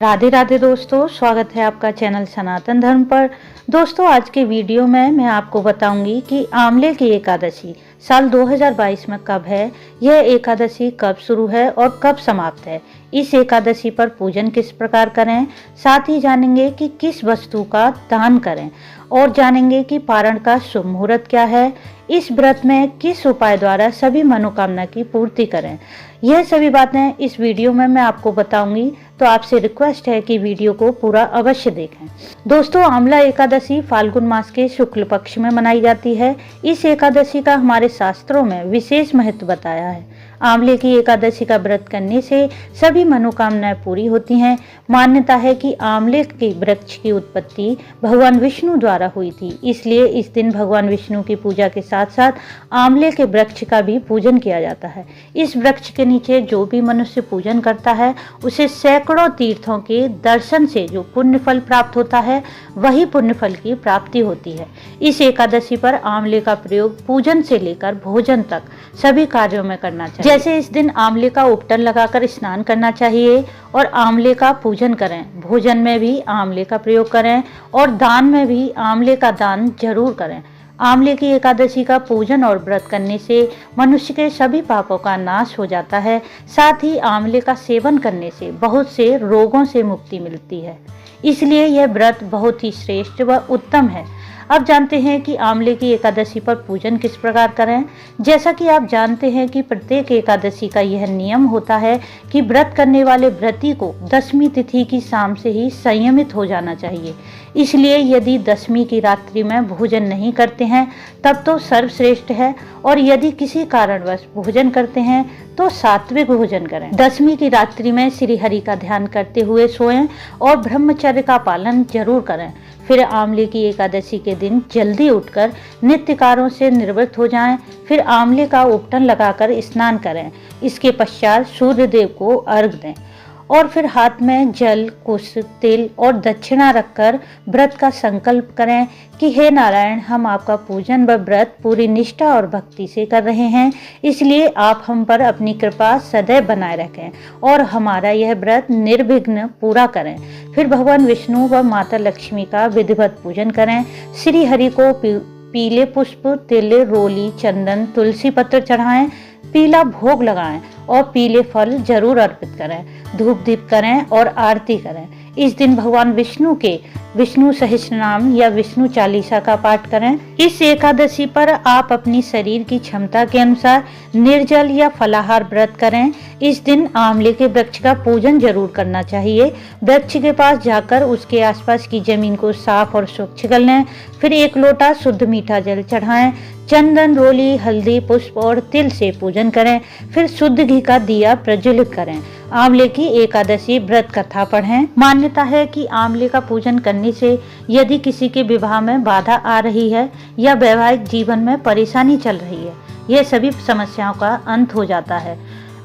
राधे राधे दोस्तों, स्वागत है आपका चैनल सनातन धर्म पर। दोस्तों, आज के वीडियो में मैं आपको बताऊंगी कि आंवले की एकादशी साल 2022 में कब है, यह एकादशी कब शुरू है और कब समाप्त है, इस एकादशी पर पूजन किस प्रकार करें, साथ ही जानेंगे कि किस वस्तु का दान करें और जानेंगे कि पारण का शुभ मुहूर्त क्या है, इस व्रत में किस उपाय द्वारा सभी मनोकामना की पूर्ति करें। यह सभी बातें इस वीडियो में मैं आपको बताऊंगी, तो आपसे रिक्वेस्ट है कि वीडियो को पूरा अवश्य देखें। दोस्तों, आंवला एकादशी फाल्गुन मास के शुक्ल पक्ष में मनाई जाती है। इस एकादशी का हमारे शास्त्रों में विशेष महत्व बताया है। आंवले की एकादशी का व्रत करने से सभी मनोकामनाएं पूरी होती हैं। मान्यता है कि आंवले के वृक्ष की उत्पत्ति भगवान विष्णु द्वारा हुई थी, इसलिए इस दिन भगवान विष्णु की पूजा के साथ साथ आंवले के वृक्ष का भी पूजन किया जाता है। इस वृक्ष के नीचे जो भी मनुष्य पूजन करता है, उसे सैकड़ों तीर्थों के दर्शन से जो पुण्य फल प्राप्त होता है, वही पुण्य फल की प्राप्ति होती है। इस एकादशी पर आंवले का प्रयोग पूजन से लेकर भोजन तक सभी कार्यों में करना चाहिए। जैसे इस दिन आंवले का उपटन लगाकर स्नान करना चाहिए और आंवले का पूजन करें। भोजन में भी आंवले का प्रयोग करें और दान में भी आंवले का दान जरूर करें। आंवले की एकादशी का पूजन और व्रत करने से मनुष्य के सभी पापों का नाश हो जाता है। साथ ही आंवले का सेवन करने से बहुत से रोगों से मुक्ति मिलती है, इसलिए यह व्रत बहुत ही श्रेष्ठ व उत्तम है। अब जानते हैं कि आंवले की एकादशी पर पूजन किस प्रकार करें। जैसा कि आप जानते हैं कि प्रत्येक एकादशी का यह नियम होता है कि व्रत करने वाले व्रती को 10वीं तिथि की शाम से ही संयमित हो जाना चाहिए। इसलिए यदि 10वीं की रात्रि में भोजन नहीं करते हैं तब तो सर्वश्रेष्ठ है, और यदि किसी कारणवश भोजन करते हैं तो सात्विक भोजन करें। 10वीं की रात्रि में श्री हरि का ध्यान करते हुए सोएं और ब्रह्मचर्य का पालन जरूर करें। फिर आंवले की एकादशी के दिन जल्दी उठकर नित्य कार्यों से निवृत्त हो जाएं। फिर आंवले का उपटन लगाकर स्नान करें। इसके पश्चात सूर्य देव को अर्घ्य दें और फिर हाथ में जल, कुश, तिल और दक्षिणा रखकर व्रत का संकल्प करें कि हे नारायण, हम आपका पूजन व व्रत पूरी निष्ठा और भक्ति से कर रहे हैं, इसलिए आप हम पर अपनी कृपा सदैव बनाए रखें और हमारा यह व्रत निर्विघ्न पूरा करें। फिर भगवान विष्णु व माता लक्ष्मी का विधिवत पूजन करें। श्री हरि को पीले पुष्प, तिल, रोली, चंदन, तुलसी पत्र चढ़ाएं, पीला भोग लगाएं और पीले फल जरूर अर्पित करें। धूप दीप करें और आरती करें। इस दिन भगवान विष्णु के विष्णु सहस्त्रनाम या विष्णु चालीसा का पाठ करें। इस एकादशी पर आप अपनी शरीर की क्षमता के अनुसार निर्जल या फलाहार व्रत करें। इस दिन आंवले के वृक्ष का पूजन जरूर करना चाहिए। वृक्ष के पास जाकर उसके आसपास की जमीन को साफ और स्वच्छ कर लें। फिर 1 लोटा शुद्ध मीठा जल चढ़ाएं। चंदन, रोली, हल्दी, पुष्प और तिल से पूजन करें। फिर शुद्ध घी का दिया प्रज्वलित करें। आंवले की एकादशी व्रत कथा पढ़ें। मान्यता है कि आंवले का पूजन करने से यदि किसी के विवाह में बाधा आ रही है या वैवाहिक जीवन में परेशानी चल रही है, यह सभी समस्याओं का अंत हो जाता है।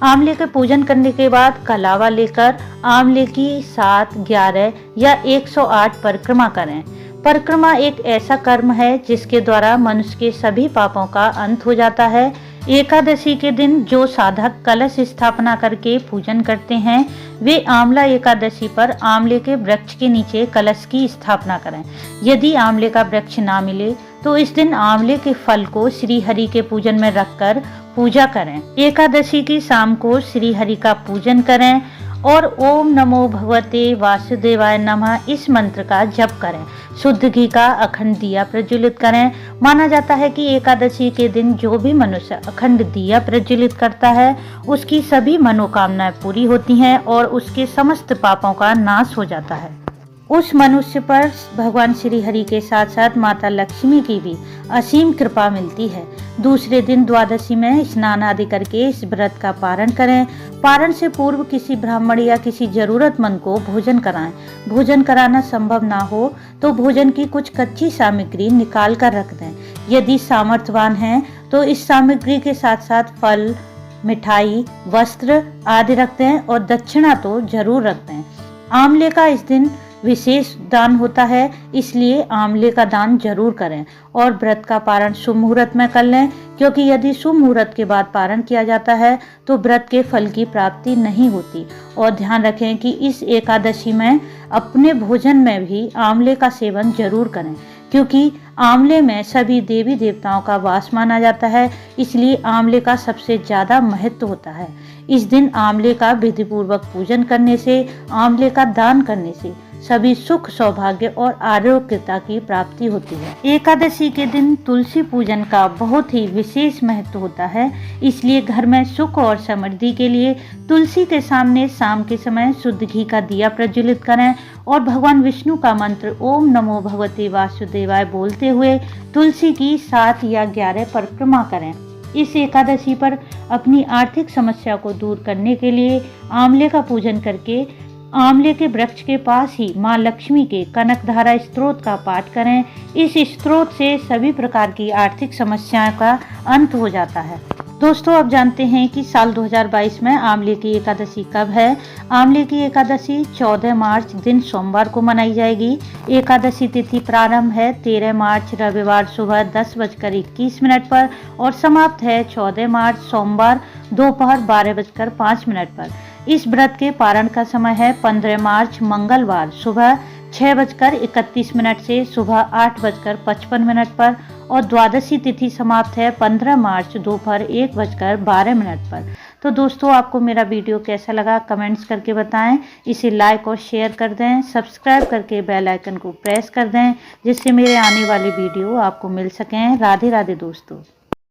आंवले के पूजन करने के बाद कलावा लेकर आंवले की 7, 11 या 108 परिक्रमा करें। परिक्रमा एक ऐसा कर्म है जिसके द्वारा मनुष्य के सभी पापों का अंत हो जाता है। एकादशी के दिन जो साधक कलश स्थापना करके पूजन करते हैं, वे आंवला एकादशी पर आंवले के वृक्ष के नीचे कलश की स्थापना करें। यदि आंवले का वृक्ष ना मिले तो इस दिन आंवले के फल को श्री हरि के पूजन में रखकर पूजा करें। एकादशी की शाम को श्री हरि का पूजन करें और ओम नमो भगवते वासुदेवाय नमः इस मंत्र का जप करें। शुद्ध घी का अखंड दिया प्रज्वलित करें। माना जाता है कि एकादशी के दिन जो भी मनुष्य अखंड दिया प्रज्वलित करता है, उसकी सभी मनोकामनाएं पूरी होती हैं और उसके समस्त पापों का नाश हो जाता है। उस मनुष्य पर भगवान श्री हरि के साथ साथ माता लक्ष्मी की भी असीम कृपा मिलती है। दूसरे दिन द्वादशी में स्नान आदि करके इस व्रत का पारण करें। पारण से पूर्व किसी ब्राह्मण या किसी जरूरतमंद को भोजन कराएं। भोजन कराना संभव ना हो तो भोजन की कुछ कच्ची सामग्री निकाल कर रख दें। यदि सामर्थ्यवान हैं तो इस सामग्री के साथ साथ फल, मिठाई, वस्त्र आदि रख दें और दक्षिणा तो जरूर रख दें। आंवले का इस दिन विशेष दान होता है, इसलिए आंवले का दान जरूर करें। और व्रत का पारण शुभ मुहूर्त में कर लें, क्योंकि यदि शुभ मुहूर्त के बाद पारण किया जाता है तो व्रत के फल की प्राप्ति नहीं होती। और ध्यान रखें कि इस एकादशी में अपने भोजन में भी आंवले का सेवन जरूर करें, क्योंकि आंवले में सभी देवी देवताओं का वास माना जाता है, इसलिए आंवले का सबसे ज्यादा महत्व होता है। इस दिन आंवले का विधिपूर्वक पूजन करने से, आंवले का दान करने से सभी सुख, सौभाग्य और आरोग्यता की प्राप्ति होती है। एकादशी के दिन तुलसी पूजन का बहुत ही विशेष महत्व होता है, इसलिए घर में सुख और समृद्धि के लिए तुलसी के सामने शाम के समय शुद्ध घी का दिया प्रज्वलित करें और भगवान विष्णु का मंत्र ओम नमो भगवते वासुदेवाय बोलते हुए तुलसी की 7 या 11 परिक्रमा करें। इस एकादशी पर अपनी आर्थिक समस्या को दूर करने के लिए आंवले का पूजन करके आंवले के वृक्ष के पास ही मां लक्ष्मी के कनकधारा स्तोत्र का पाठ करें। इस स्तोत्र से सभी प्रकार की आर्थिक समस्याओं का अंत हो जाता है। दोस्तों, आप जानते हैं कि साल 2022 में आंवले की एकादशी कब है? आंवले की एकादशी 14 मार्च दिन सोमवार को मनाई जाएगी। एकादशी तिथि प्रारंभ है 13 मार्च रविवार सुबह 10:21 पर और समाप्त है 14 मार्च सोमवार दोपहर 12:05 पर। इस व्रत के पारण का समय है 15 मार्च मंगलवार सुबह 6:31 से सुबह 8:55 पर और द्वादशी तिथि समाप्त है 15 मार्च दोपहर 1:12 पर। तो दोस्तों, आपको मेरा वीडियो कैसा लगा कमेंट्स करके बताएं। इसे लाइक और शेयर कर दें, सब्सक्राइब करके बेल आइकन को प्रेस कर दें, जिससे मेरे आने वाली वीडियो आपको मिल सकें। राधे राधे दोस्तों।